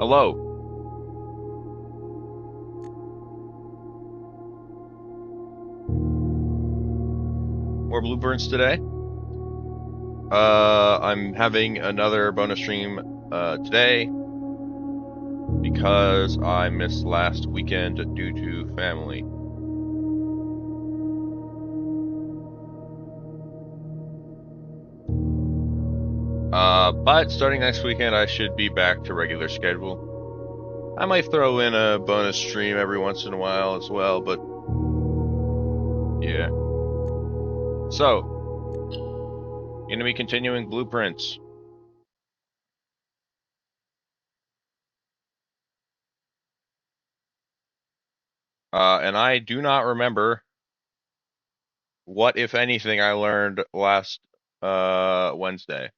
Hello. More blueprints today. I'm having another bonus stream today because I missed last weekend due to family. But starting next weekend, I should be back to regular schedule. I might throw in a bonus stream every once in a while as well, but yeah. So, gonna be continuing blueprints. And I do not remember what, if anything, I learned last Wednesday.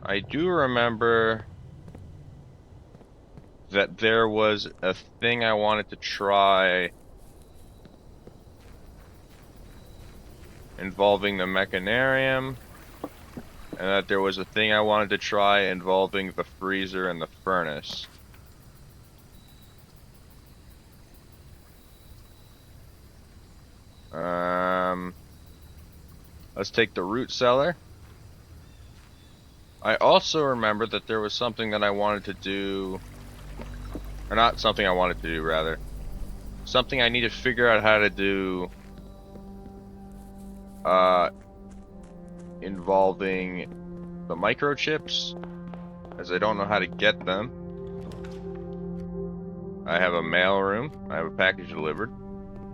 I do remember that there was a thing I wanted to try involving the mechanarium, and that there was a thing I wanted to try involving the freezer and the furnace. Let's take the root cellar. I also remember that there was something that I wanted to do, or not something I wanted to do, rather. Something I need to figure out how to do, involving the microchips, as I don't know how to get them. I have a mail room. I have a package delivered.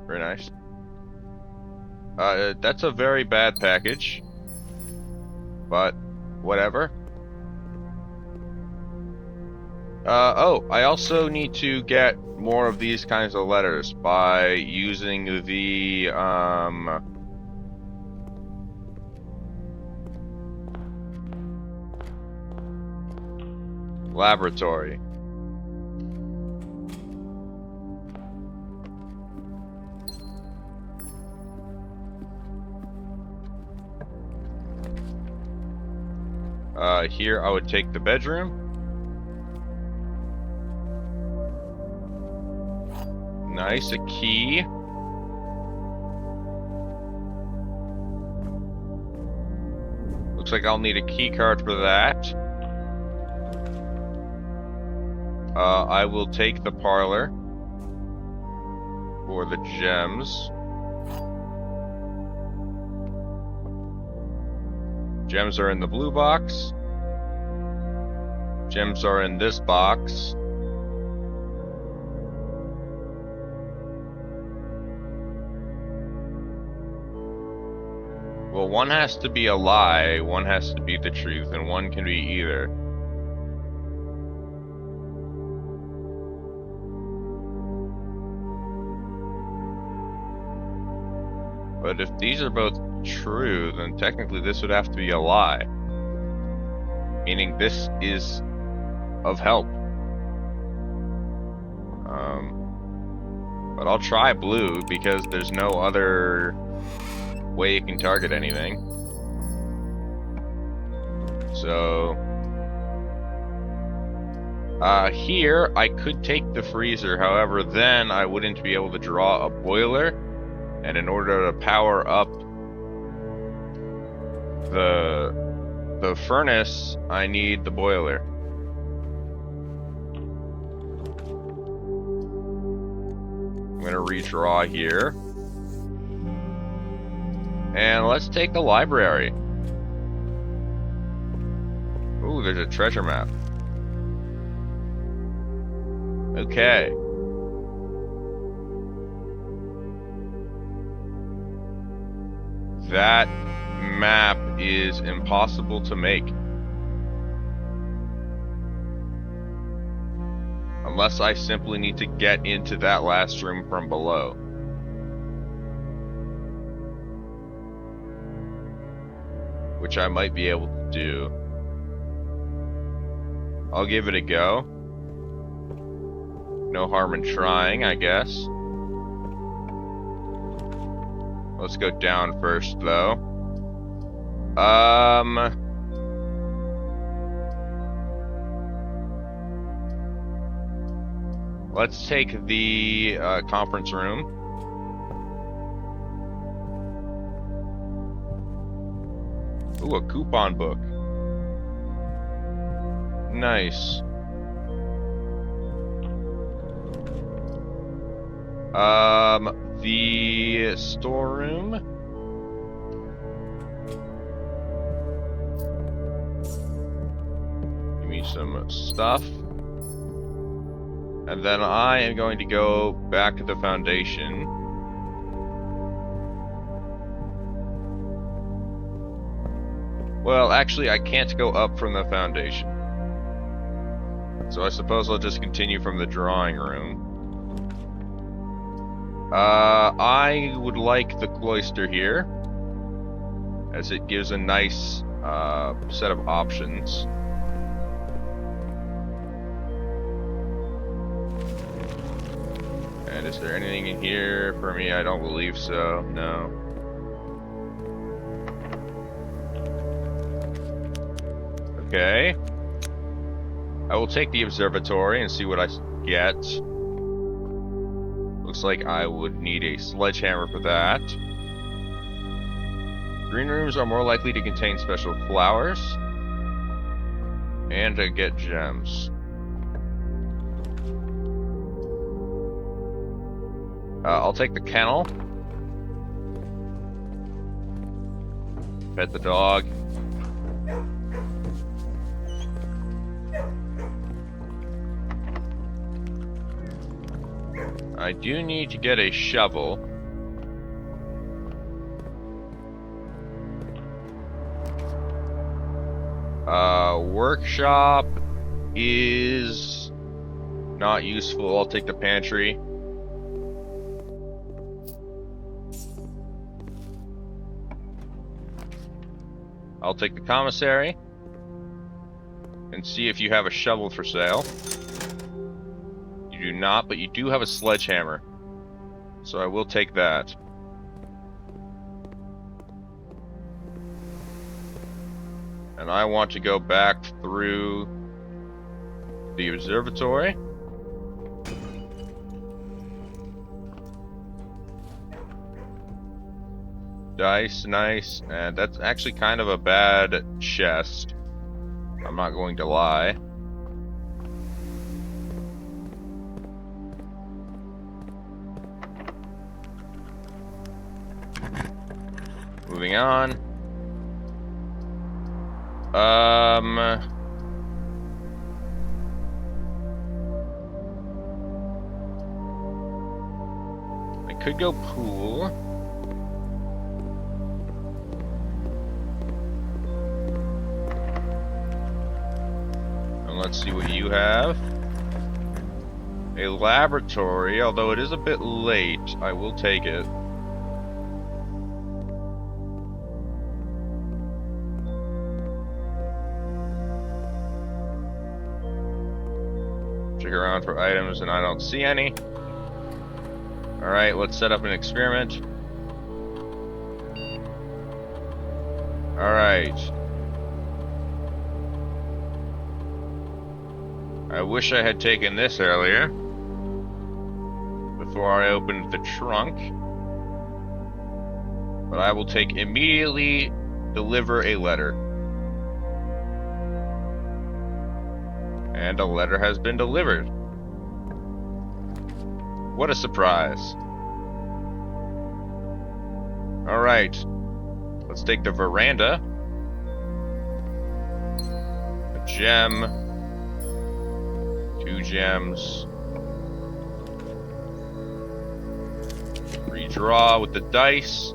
Very nice. That's a very bad package, but whatever. Oh, I also need to get more of these kinds of letters by using the, laboratory. Here I would take the bedroom. Nice, a key. Looks like I'll need a key card for that. I will take the parlor for the gems. Gems are in the blue box. Gems are in this box. Well, one has to be a lie, one has to be the truth, and one can be either. But if these are both true, then technically this would have to be a lie. Meaning this is of help. But I'll try blue because there's no other way you can target anything. So here I could take the freezer, however then I wouldn't be able to draw a boiler, and in order to power up the furnace I need the boiler. I'm gonna redraw here. And let's take the library. Ooh, there's a treasure map. Okay. That map is impossible to make. Unless I simply need to get into that last room from below. Which I might be able to do. I'll give it a go. No harm in trying, I guess. Let's go down first, though. Let's take the conference room. Ooh, a coupon book. Nice. The storeroom. Give me some stuff. And then I am going to go back to the foundation. Well, actually, I can't go up from the foundation. So I suppose I'll just continue from the drawing room. I would like the cloister here, as it gives a nice set of options. And is there anything in here for me? I don't believe so. No. Okay. I will take the observatory and see what I get. Looks like I would need a sledgehammer for that. Green rooms are more likely to contain special flowers. And to get gems. I'll take the kennel. Pet the dog. I do need to get a shovel. Workshop is not useful. I'll take the pantry. I'll take the commissary and see if you have a shovel for sale. You do not, but you do have a sledgehammer, so I will take that. And I want to go back through the observatory. Dice, nice. And that's actually kind of a bad chest. I'm not going to lie. Moving on. I could go pool. And let's see what you have. A laboratory, although it is a bit late, I will take it. Check around for items and I don't see any. Alright, let's set up an experiment. Alright. I wish I had taken this earlier, before I opened the trunk. But I will take immediately deliver a letter. And a letter has been delivered. What a surprise. Alright. Let's take the veranda. A gem. 2 gems. Redraw with the dice.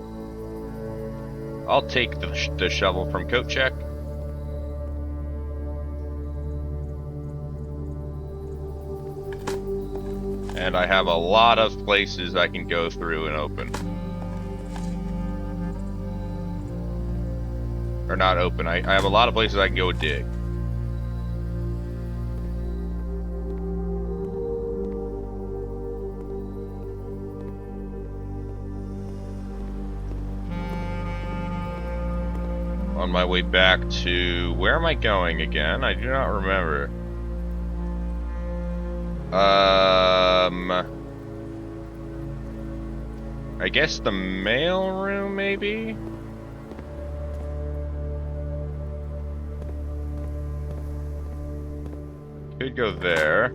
I'll take the shovel from Coat Check. And I have a lot of places I can go through and open. Or not open, I have a lot of places I can go dig. on my way back to... Where am I going again? I do not remember. I guess the mail room, maybe? Could go there.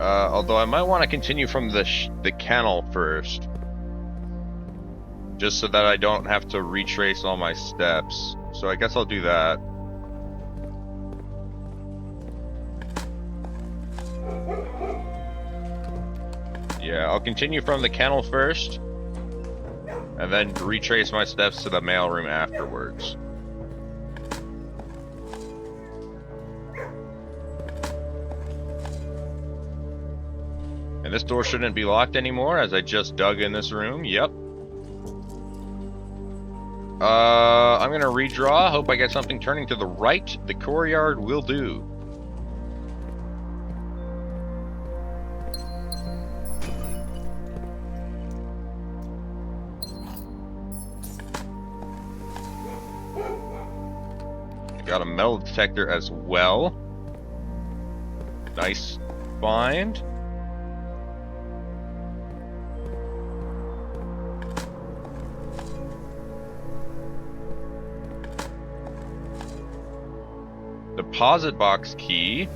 Although I might want to continue from the kennel first. Just so that I don't have to retrace all my steps. So I guess I'll do that. Yeah, I'll continue from the kennel first. And then retrace my steps to the mailroom afterwards. And this door shouldn't be locked anymore, as I just dug in this room. Yep. I'm gonna redraw. Hope I get something turning to the right. The courtyard will do. Got a metal detector as well. Nice find. Deposit box key.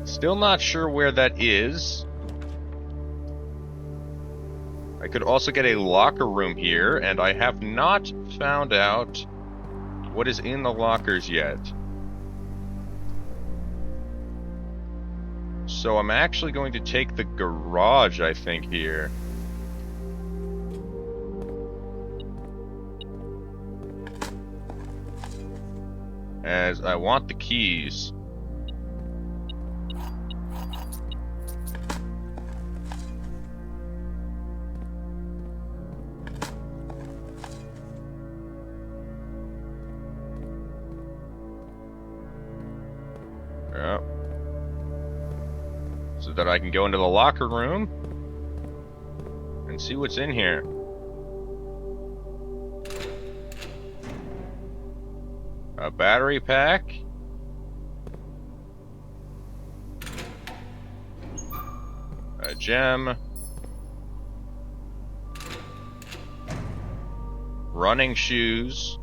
Still not sure where that is. I could also get a locker room here, and I have not found out what is in the lockers yet. So I'm actually going to take the garage, I think, here. As I want the keys. Yep. So that I can go into the locker room and see what's in here. A battery pack. A gem. Running shoes.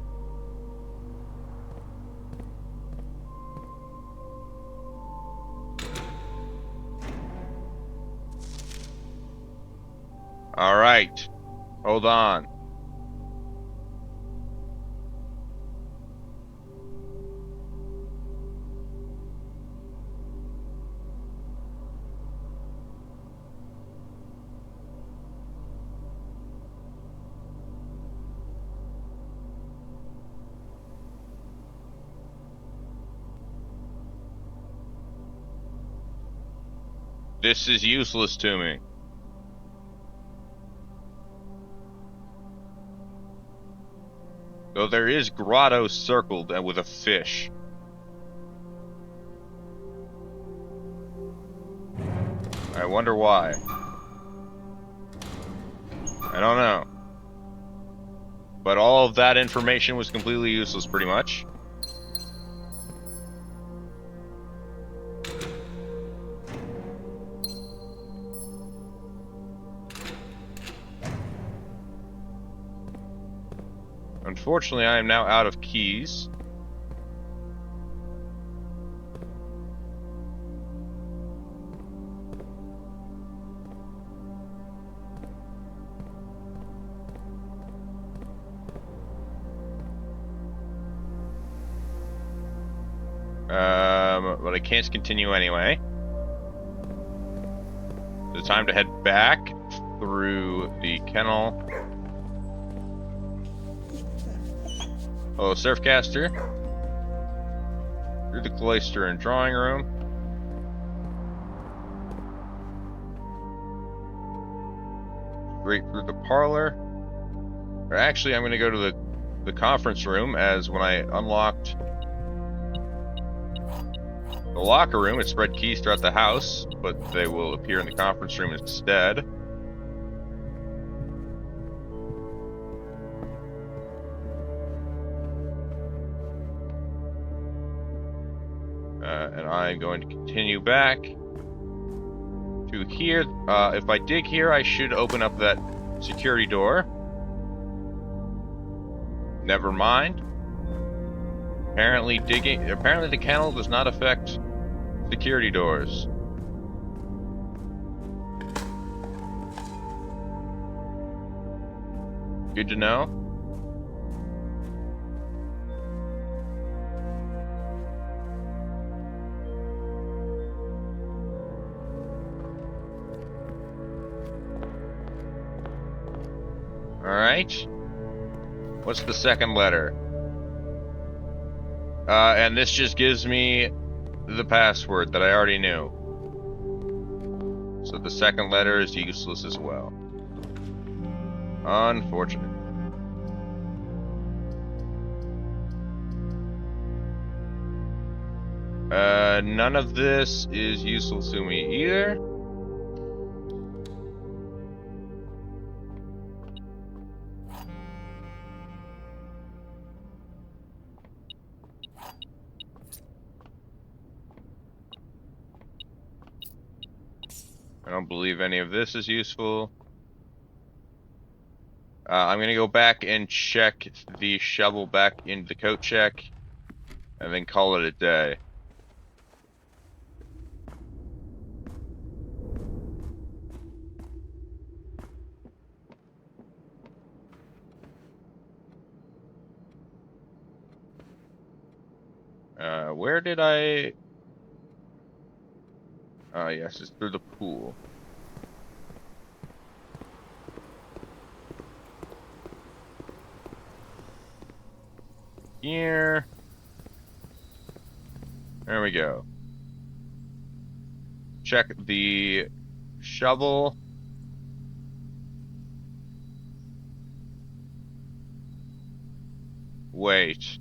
All right. Hold on. This is useless to me. Though there is grotto circled with a fish. I wonder why. I don't know. But all of that information was completely useless, pretty much. Unfortunately, I am now out of keys. But I can't continue anyway. It's time to head back through the kennel. Hello, Surfcaster. Through the cloister and drawing room. Straight through the parlor. Or actually, I'm going to go to the conference room, as when I unlocked The locker room, it spread keys throughout the house, but they will appear in the conference room instead. And I'm going to continue back to here. If I dig here, I should open up that security door. Never mind. Apparently the kennel does not affect security doors. Good to know. Alright. What's the second letter? And this just gives me the password that I already knew. So the second letter is useless as well. Unfortunate. None of this is useful to me either. I don't believe any of this is useful. I'm gonna go back and check the shovel back into the coat check, and then call it a day. Where did I... Oh, yes, it's through the pool. Here. There we go. Check the shovel. Wait.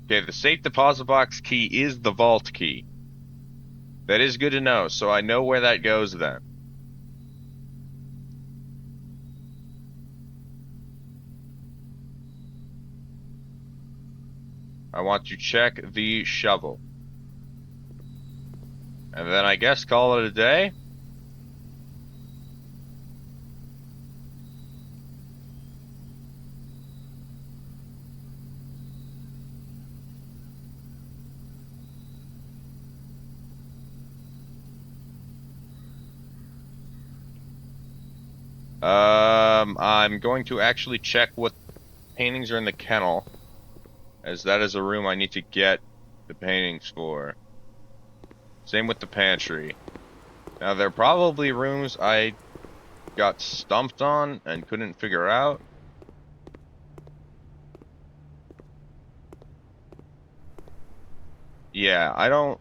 Okay, the safe deposit box key is the vault key. That is good to know, so I know where that goes then. I want to check the shovel. And then I guess call it a day. I'm going to actually check what paintings are in the kennel, as that is a room I need to get the paintings for. Same with the pantry. Now, there are probably rooms I got stumped on and couldn't figure out. Yeah, I don't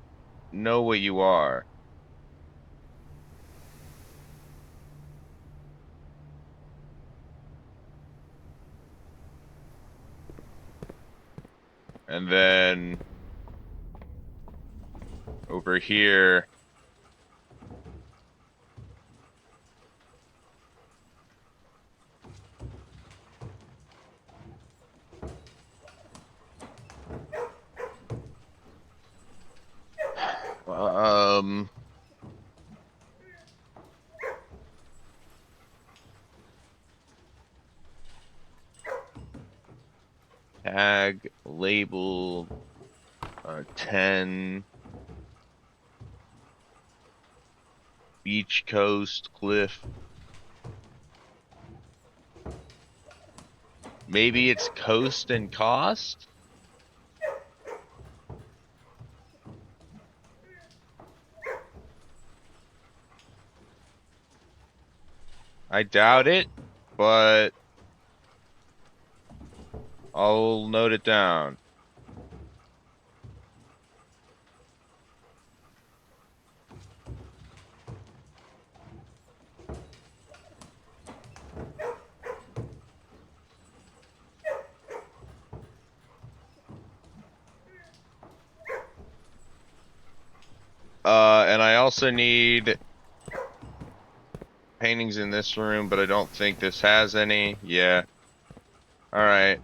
know what you are. And then over here, tag, label, 10, beach coast, cliff. Maybe it's coast and cost? I doubt it, but I'll note it down. also need paintings in this room, but I don't think this has any. Yeah. Alright.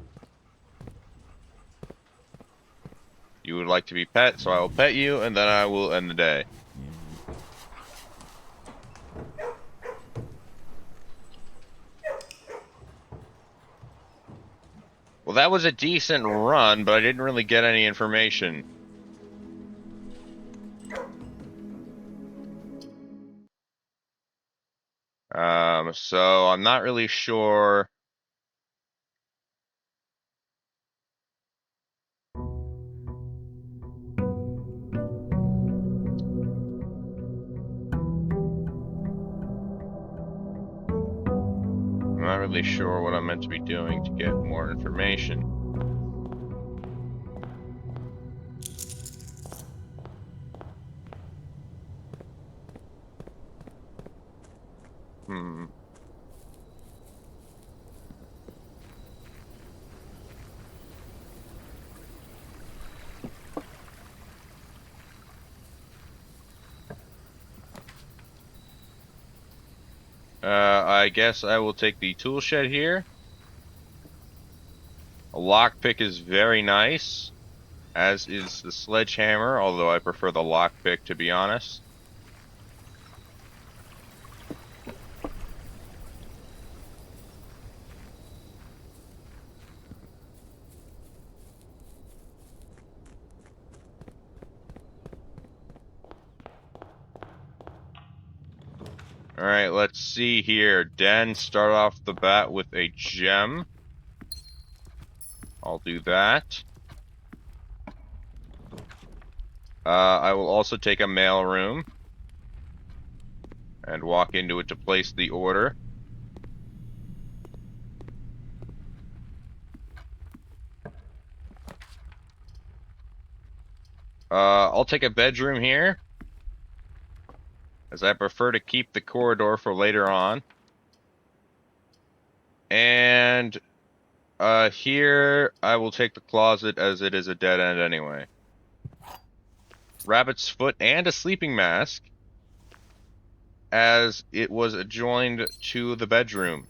You would like to be pet, so I will pet you, and then I will end the day. Well, that was a decent run, but I didn't really get any information. So I'm not really sure. I'm not really sure what I'm meant to be doing to get more information. I guess I will take the tool shed here. A lockpick is very nice, as is the sledgehammer, although I prefer the lockpick, to be honest. Alright, let's see here. Den, start off the bat with a gem. I'll do that. I will also take a mail room and walk into it to place the order. I'll take a bedroom here, as I prefer to keep the corridor for later on. And here I will take the closet, as it is a dead end anyway. Rabbit's foot and a sleeping mask, as it was adjoined to the bedroom,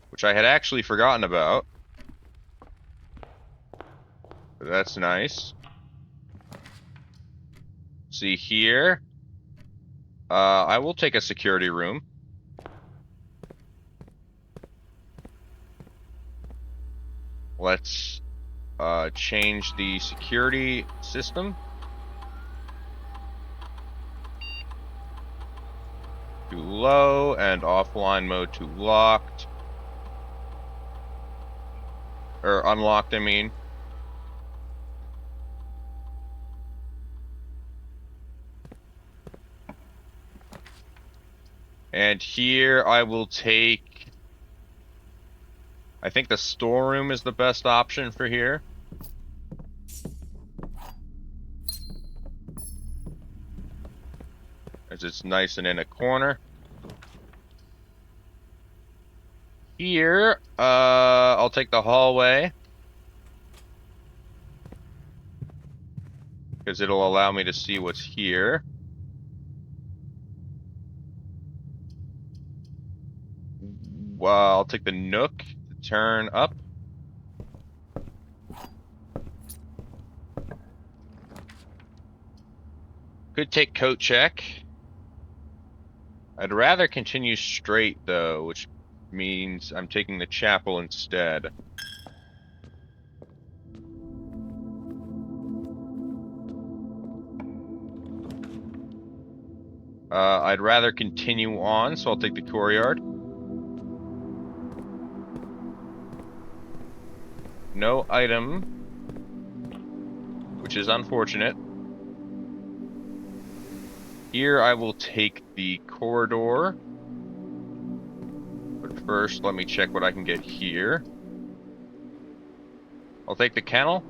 which I had actually forgotten about. But that's nice. See here, I will take a security room. Let's change the security system to low and offline mode to locked. Or unlocked, I mean. And here I will take... I think the storeroom is the best option for here. As it's nice and in a corner. Here, I'll take the hallway, because it'll allow me to see what's here. Well, I'll take the nook to turn up. Could take coat check. I'd rather continue straight, though, which means I'm taking the chapel instead. I'd rather continue on, so I'll take the courtyard. No item, which is unfortunate. Here I will take the corridor. But first, let me check what I can get here. I'll take the kennel.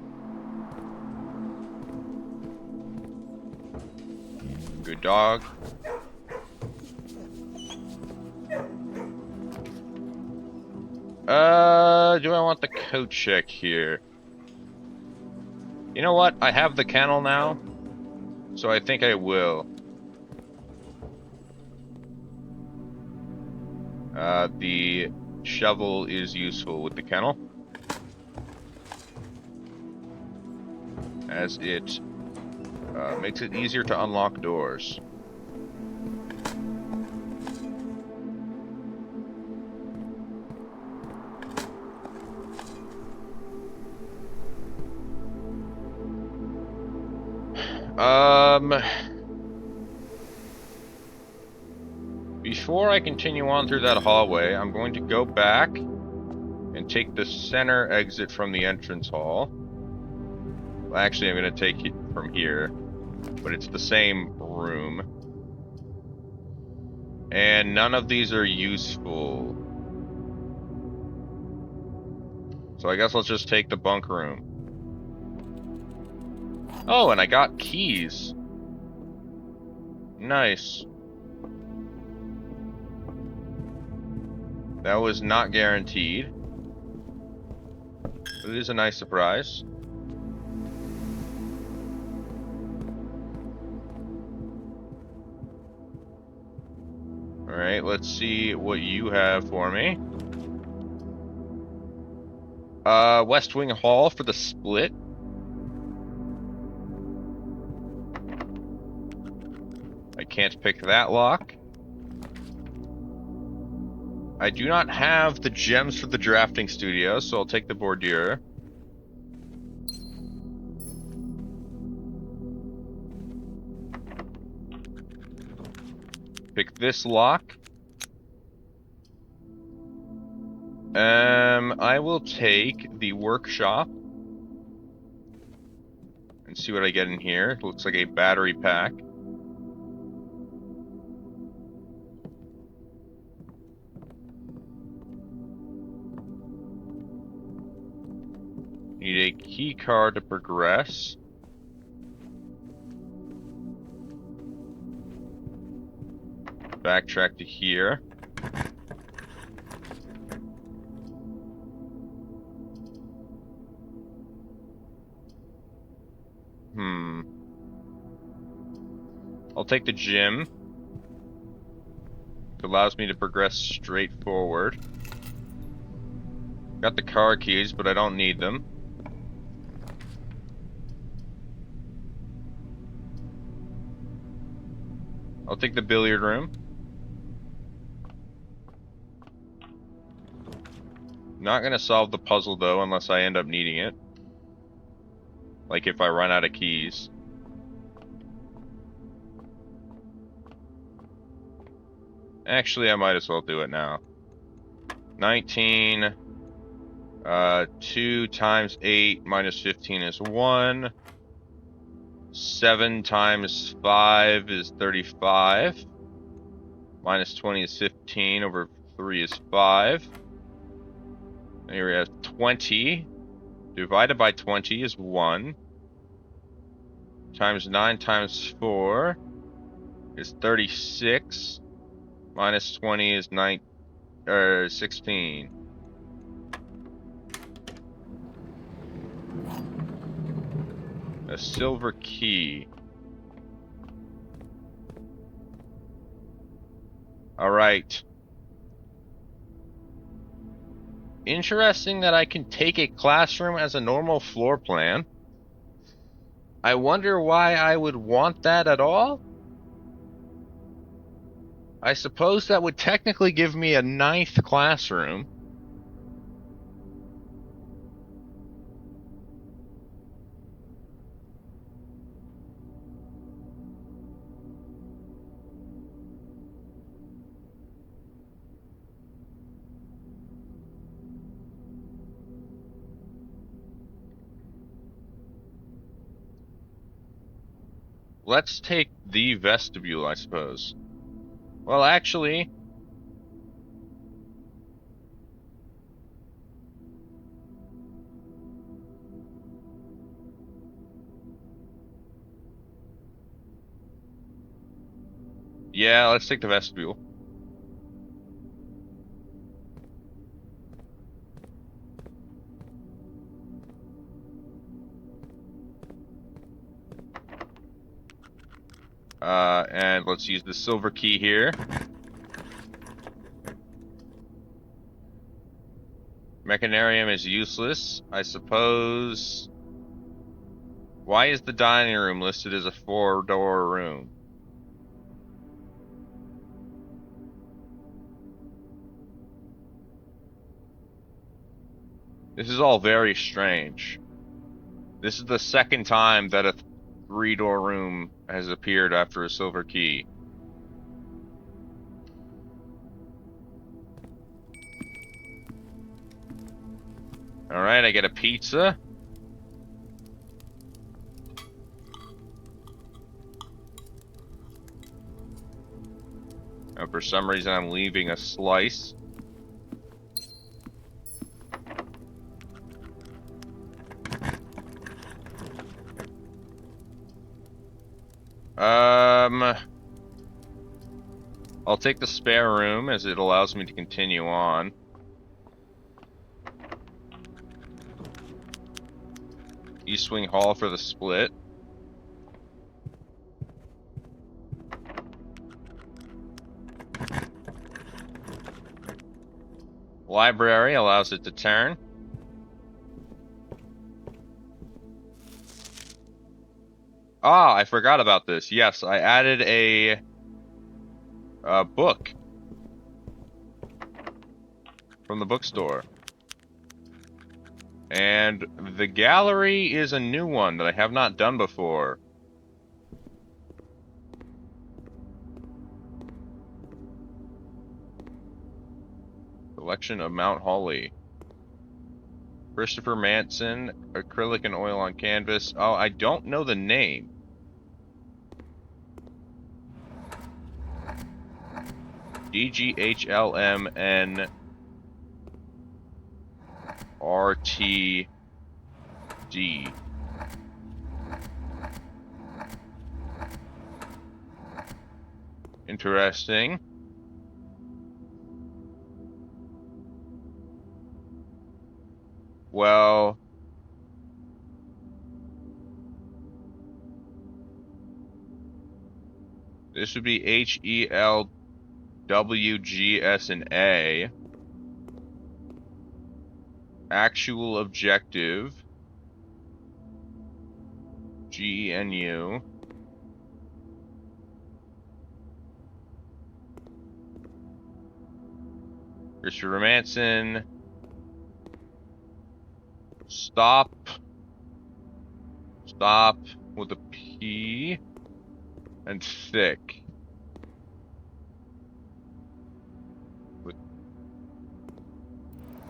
Good dog. Do I want the coat check here? You know what? I have the kennel now, so I think I will. The shovel is useful with the kennel, as it makes it easier to unlock doors. Before I continue on through that hallway, I'm going to go back and take the center exit from the entrance hall. Well, actually, I'm going to take it from here, but it's the same room. And none of these are useful. So I guess let's just take the bunk room. Oh, and I got keys. Nice. That was not guaranteed. But it is a nice surprise. Alright, let's see what you have for me. West Wing Hall for the split. I can't pick that lock. I do not have the gems for the drafting studio, so I'll take the bordure. Pick this lock. I will take the workshop and see what I get in here. It looks like a battery pack. Need a key card to progress. Backtrack to here. I'll take the gym. It allows me to progress straight forward. Got the car keys, but I don't need them. I'll take the billiard room. Not gonna solve the puzzle though, unless I end up needing it. Like if I run out of keys. Actually, I might as well do it now. 19. 2 times 8 minus 15 is 1. 7 times 5 is 35. Minus 20 is 15. Over 3 is 5. And here we have 20. Divided by 20 is 1. Times 9 times 4 is 36. Minus 20 is 16. A silver key. Alright. Interesting that I can take a classroom as a normal floor plan. I wonder why I would want that at all? I suppose that would technically give me a 9th classroom. Let's take the vestibule, I suppose. Well, actually... yeah, let's take the vestibule. And let's use the silver key here. Mechanarium is useless, I suppose. Why is the dining room listed as a 4-door room? This is all very strange. This is the second time that a 3-door room has appeared after a silver key. Alright, I get a pizza. And for some reason, I'm leaving a slice. I'll take the spare room as it allows me to continue on. East Wing Hall for the split. Library allows it to turn. Ah, I forgot about this. Yes, I added a book from the bookstore. And the gallery is a new one that I have not done before. Collection of Mount Holly. Christopher Manson, acrylic and oil on canvas. Oh, I don't know the name. DGHLMNRTD. Interesting. Well, this would be HELWGS&A. Actual objective. GENU. Christopher Manson. Stop with a P and thick.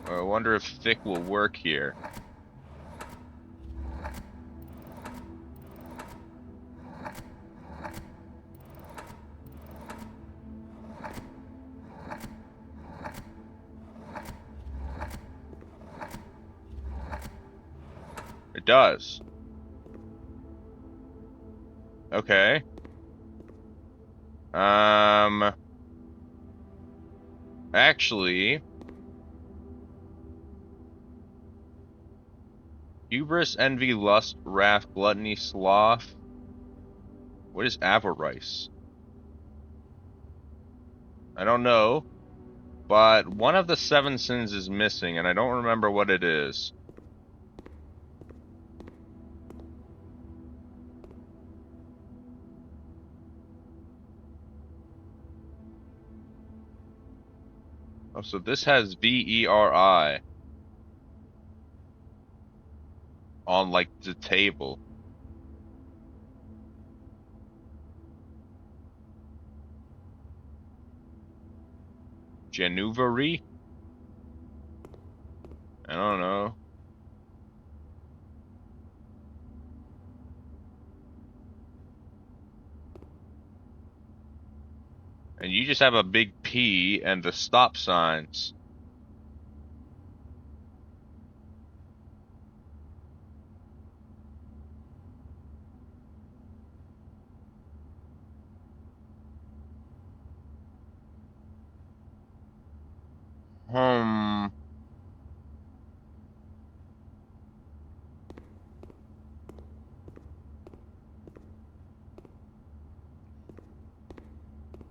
I wonder if thick will work here. It does. Okay. Actually, hubris, envy, lust, wrath, gluttony, sloth. What is avarice? I don't know, but one of the 7 sins is missing, and I don't remember what it is. Oh, so this has VERI on, like, the table. January? I don't know. And you just have a big P and the stop signs.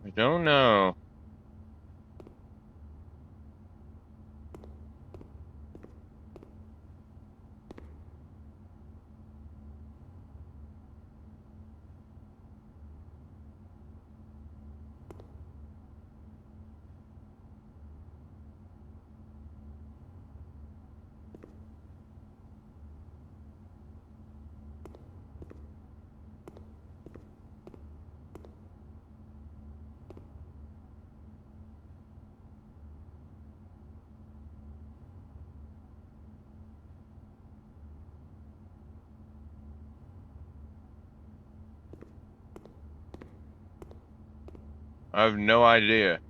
I don't know. I have no idea.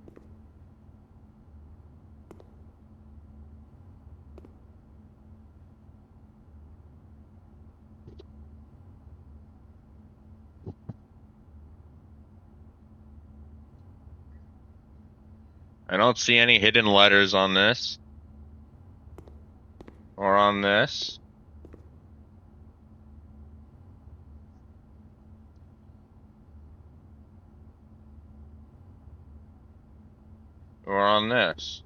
I don't see any hidden letters on this. Or on this. Or on this.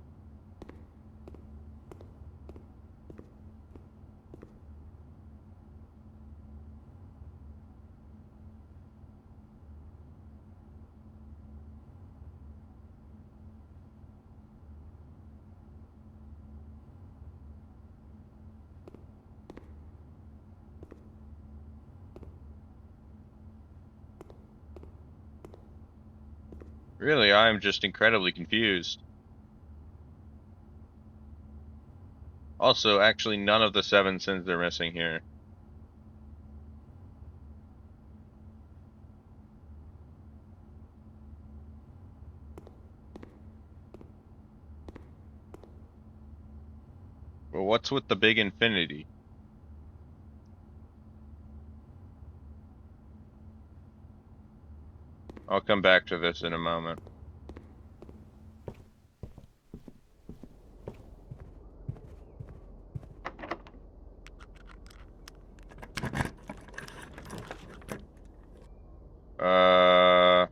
Really, I am just incredibly confused. Also, actually, none of the 7 sins are missing here. Well, what's with the big infinity? I'll come back to this in a moment. I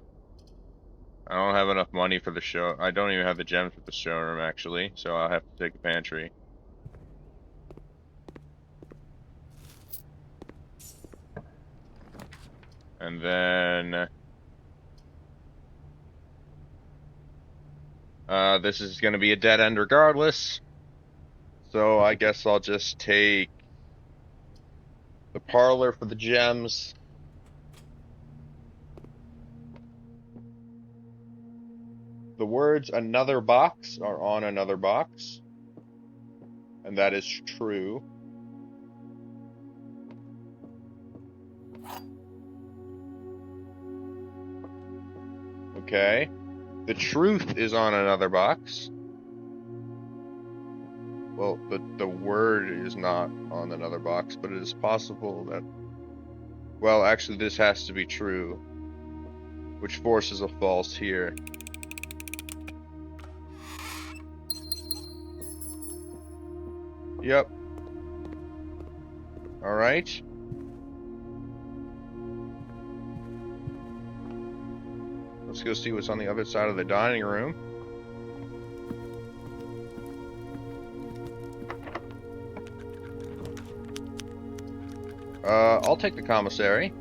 don't have enough money for the show. I don't even have the gems for the showroom, actually, so I'll have to take a pantry. And then... this is going to be a dead end regardless. So I guess I'll just take the parlor for the gems. The words "another box" are on another box. And that is true. Okay. The truth is on another box. Well, the word is not on another box, but it is possible that... Well, actually, this has to be true, which forces a false here. Yep. Alright. Let's go see what's on the other side of the dining room. I'll take the commissary.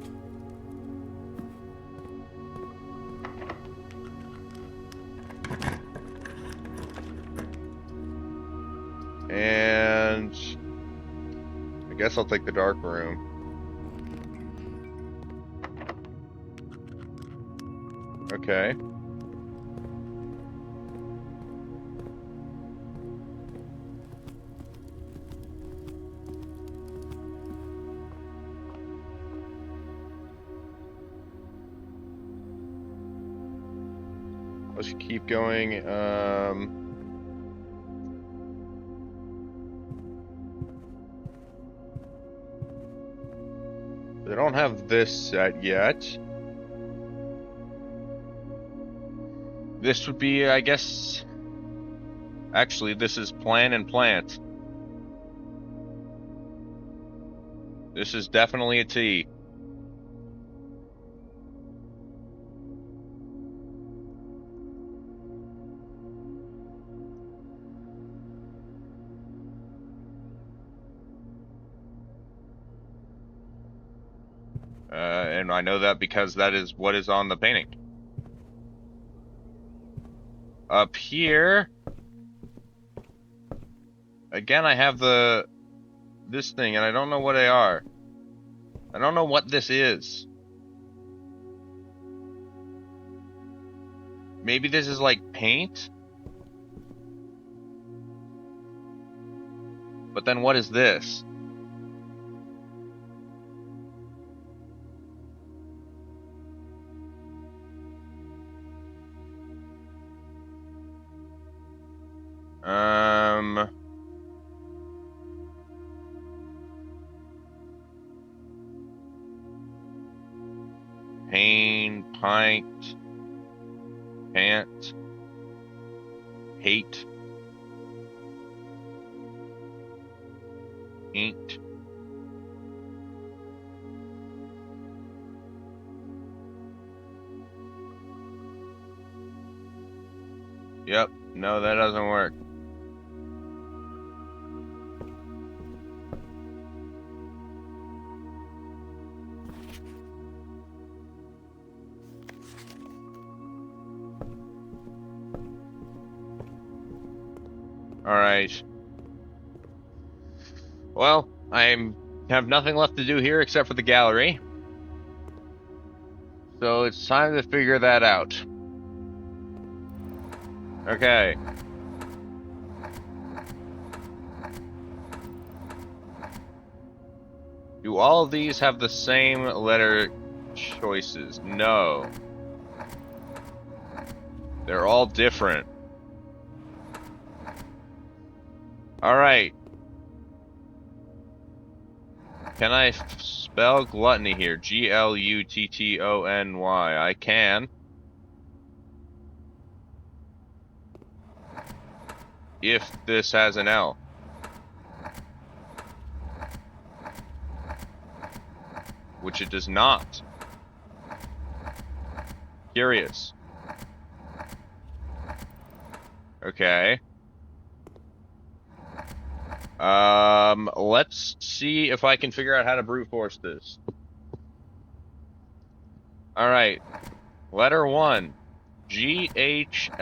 And I guess I'll take the dark room. Okay. Let's keep going. They don't have this set yet. This would be, I guess... Actually, this is plan and plant. This is definitely a T. And I know that because that is what is on the painting. Up here... Again, I have this thing, and I don't know what they are. I don't know what this is. Maybe this is like paint? But then what is this? pain, pint, pant, hate, ain't. Yep, no, that doesn't work. Alright. Well, I have nothing left to do here except for the gallery. So it's time to figure that out. Okay. Do all of these have the same letter choices? No. They're all different. Alright. Can I spell gluttony here? G-L-U-T-T-O-N-Y. I can. If this has an L. Which it does not. Curious. Okay. Let's see if I can figure out how to brute force this. Alright. Letter 1. G-H-L-M-N.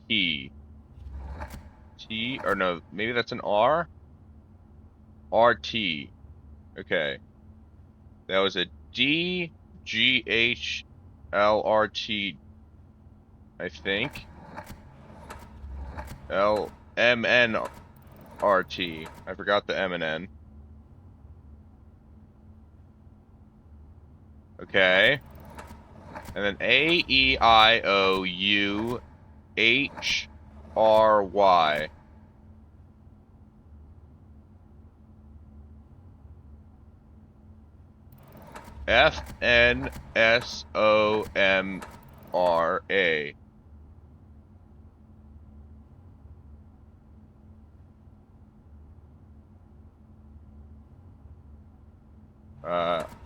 P. T, or no, maybe that's an R? R-T. Okay. That was a D, G-H-L-R-T, I think. L-M-N-R-T. I forgot the M and N. Okay. And then A-E-I-O-U-H-R-Y. F-N-S-O-M-R-A.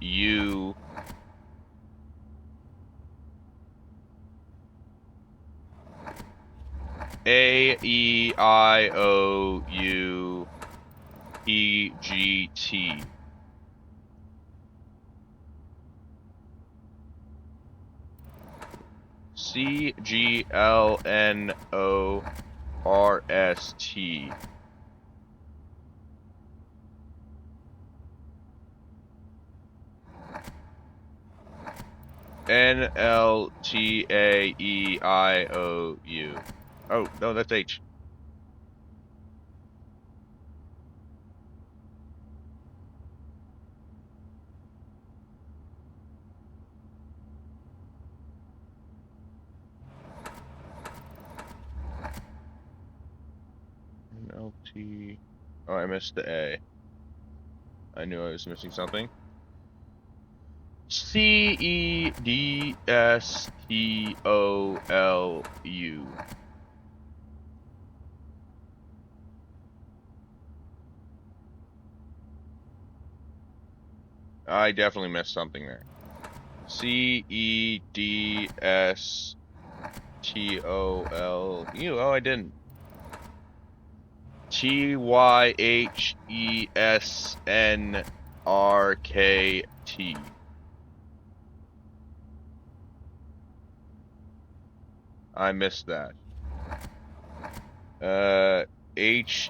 U. A-E-I-O-U-P-G-T. C-G-L-N-O-R-S-T. N-L-T-A-E-I-O-U. Oh, no, that's H. N-L-T... Oh, I missed the A. I knew I was missing something. C-E-D-S-T-O-L-U. I definitely missed something there. C-E-D-S-T-O-L-U. Oh, I didn't. T-Y-H-E-S-N-R-K-T. I missed that. H-E-S-N-R.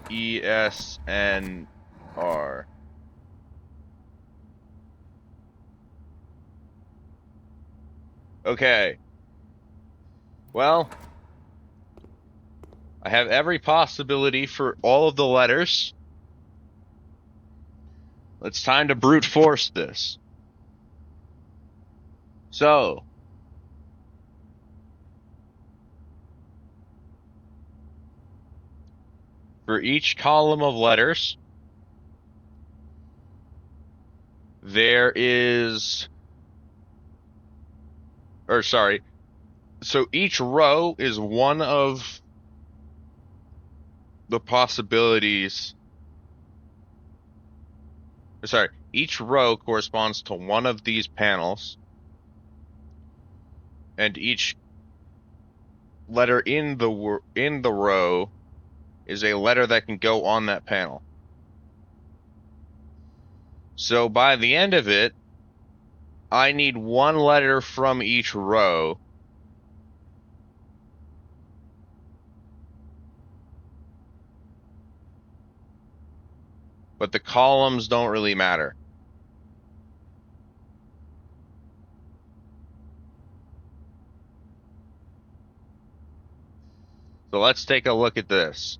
Okay. Well, I have every possibility for all of the letters. It's time to brute force this. So, for each column of letters, there is... Or, sorry. So each row is one of the possibilities... Sorry. Each row corresponds to one of these panels. And each letter in the row is a letter that can go on that panel. So by the end of it, I need one letter from each row. But the columns don't really matter. So let's take a look at this.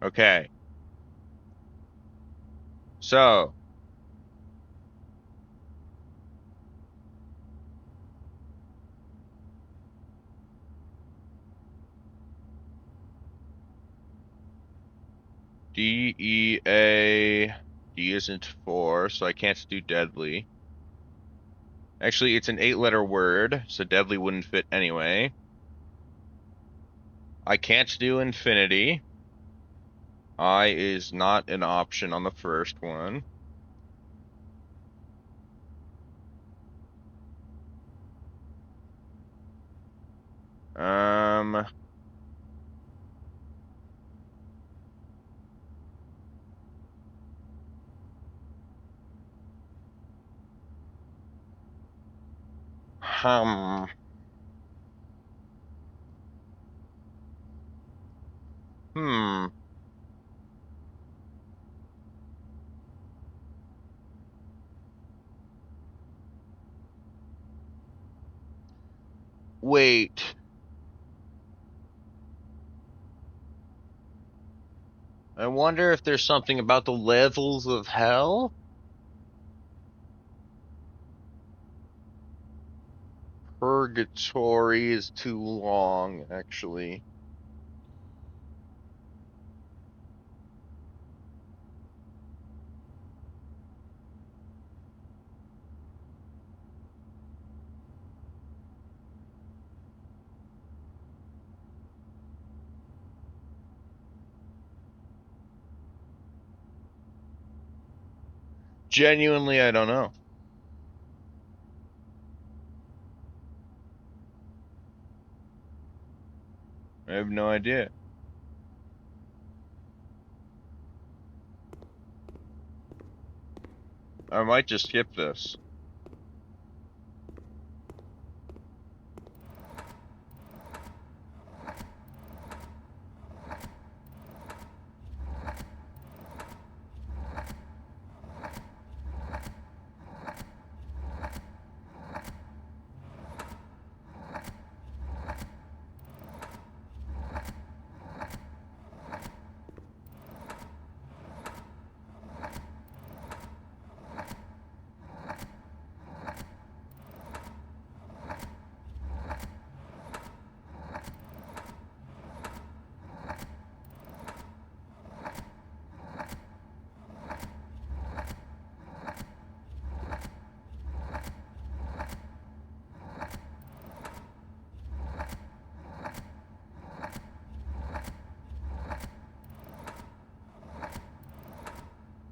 Okay. So D, E, A. D isn't 4, so I can't do deadly. Actually, it's an 8-letter word, so deadly wouldn't fit anyway. I can't do infinity. I is not an option on the first one. Hmm. Wait. I wonder if there's something about the levels of hell? Purgatory is too long, actually. Genuinely, I don't know. I have no idea. I might just skip this.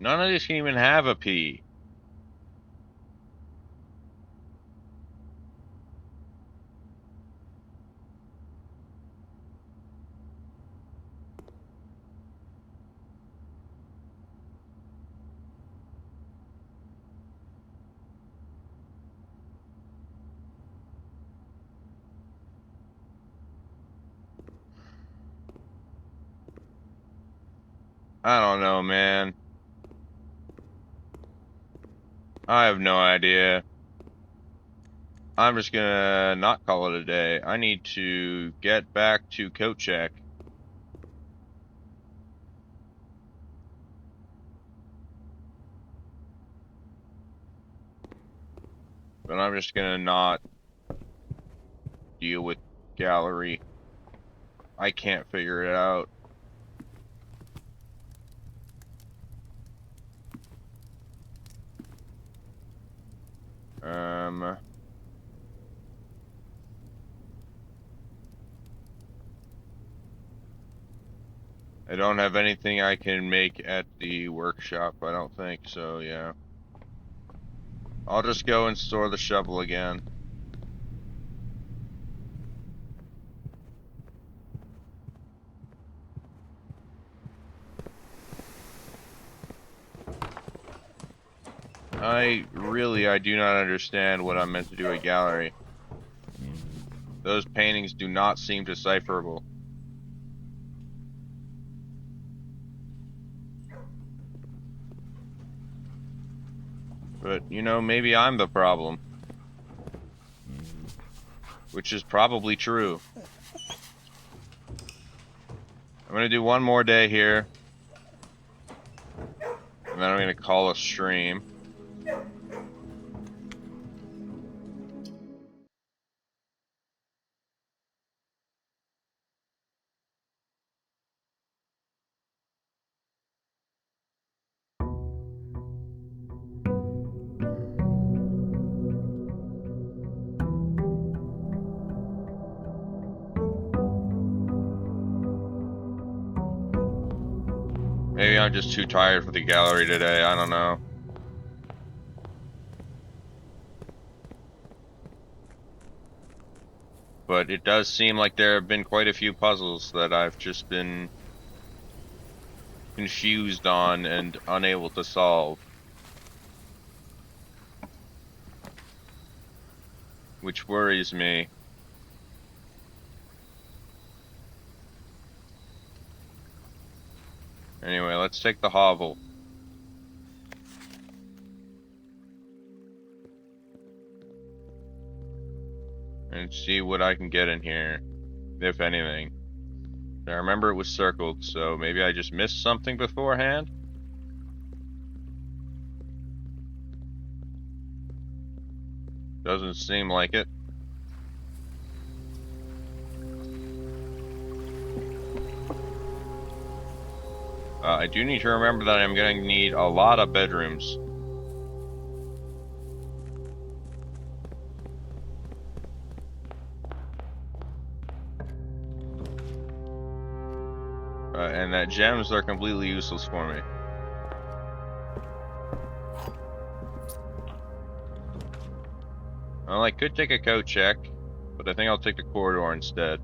None of these can even have a P. I don't know, man. I have no idea. I'm just gonna not call it a day. I need to get back to coat check. But I'm just gonna not deal with gallery. I can't figure it out. I don't have anything I can make at the workshop, I don't think, so yeah. I'll just go and store the shovel again. I do not understand what I'm meant to do at gallery. Those paintings do not seem decipherable. But, you know, maybe I'm the problem. Which is probably true. I'm gonna do one more day here. And then I'm gonna call a stream. Maybe I'm just too tired for the gallery today, I don't know. But it does seem like there have been quite a few puzzles that I've just been confused on and unable to solve. Which worries me. Anyway, let's take the hovel. And see what I can get in here, if anything. I remember it was circled, so maybe I just missed something beforehand? Doesn't seem like it. I do need to remember that I'm going to need a lot of bedrooms. And that gems are completely useless for me. Well, I could take a coat check, but I think I'll take the corridor instead.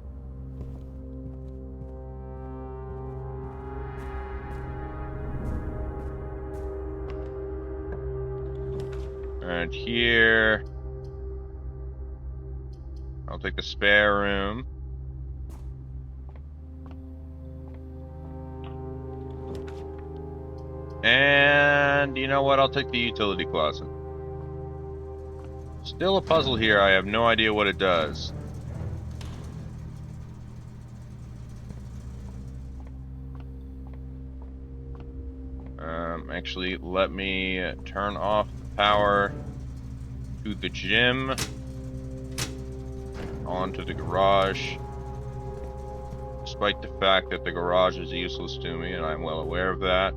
And here, I'll take the spare room. And you know what? I'll take the utility closet. Still a puzzle here. I have no idea what it does. Actually, let me turn off the power to the gym, onto the garage. Despite the fact that the garage is useless to me, and I'm well aware of that.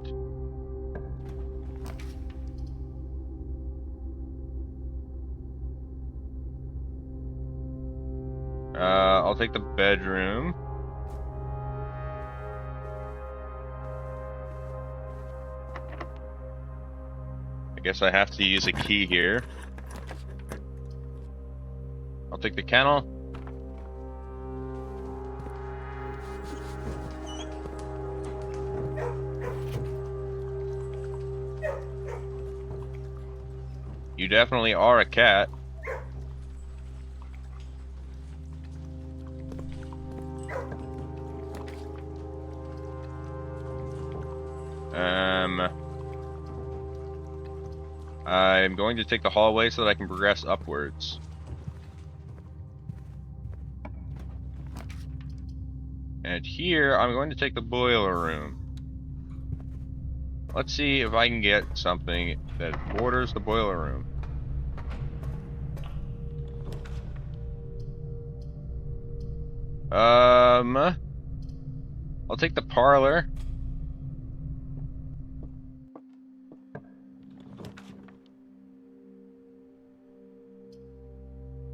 I'll take the bedroom. I guess I have to use a key here. I'll take the kennel. You definitely are a cat. I'm going to take the hallway so that I can progress upwards. And here, I'm going to take the boiler room. Let's see if I can get something that borders the boiler room. I'll take the parlor.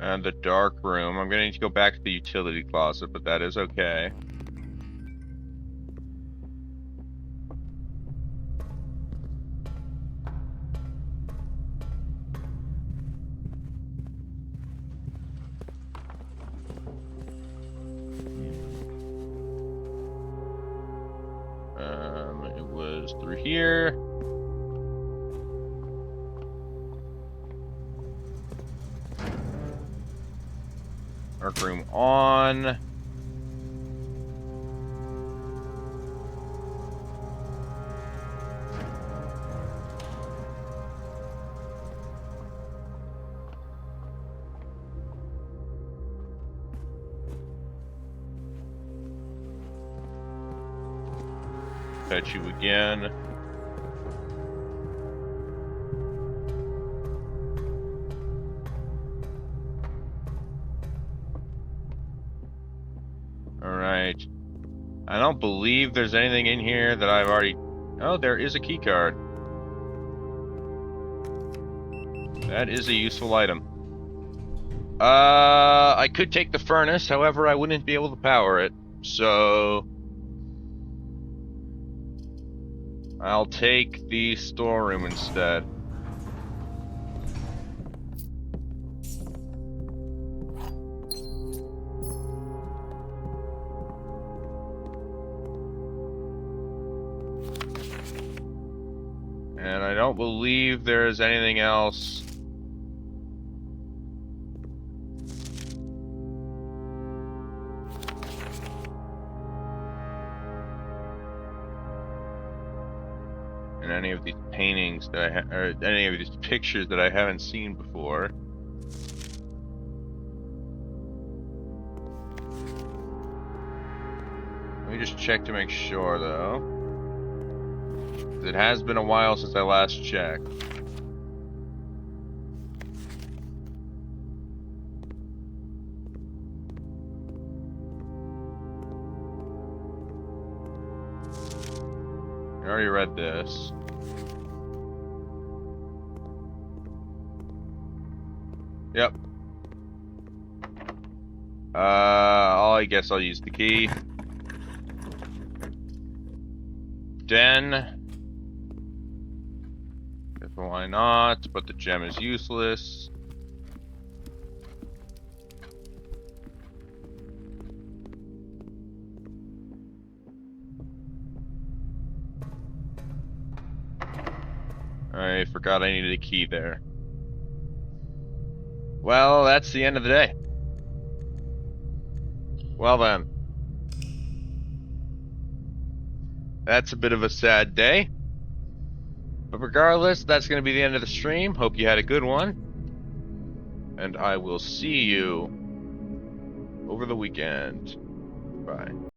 And the dark room. I'm gonna need to go back to the utility closet, but that is okay. It was through here. Dark room on. Fetch you again. Alright. I don't believe there's anything in here that I've already... Oh, there is a key card. That is a useful item. I could take the furnace, however, I wouldn't be able to power it. So... I'll take the storeroom instead. And I don't believe there is anything else. In any of these paintings that or any of these pictures that I haven't seen before. Let me just check to make sure, though. It has been a while since I last checked. I already read this. Yep. I guess I'll use the key. Den. Why not? But the gem is useless. I forgot I needed a key there. Well, that's the end of the day. Well then. That's a bit of a sad day. But regardless, that's going to be the end of the stream. Hope you had a good one. And I will see you over the weekend. Bye.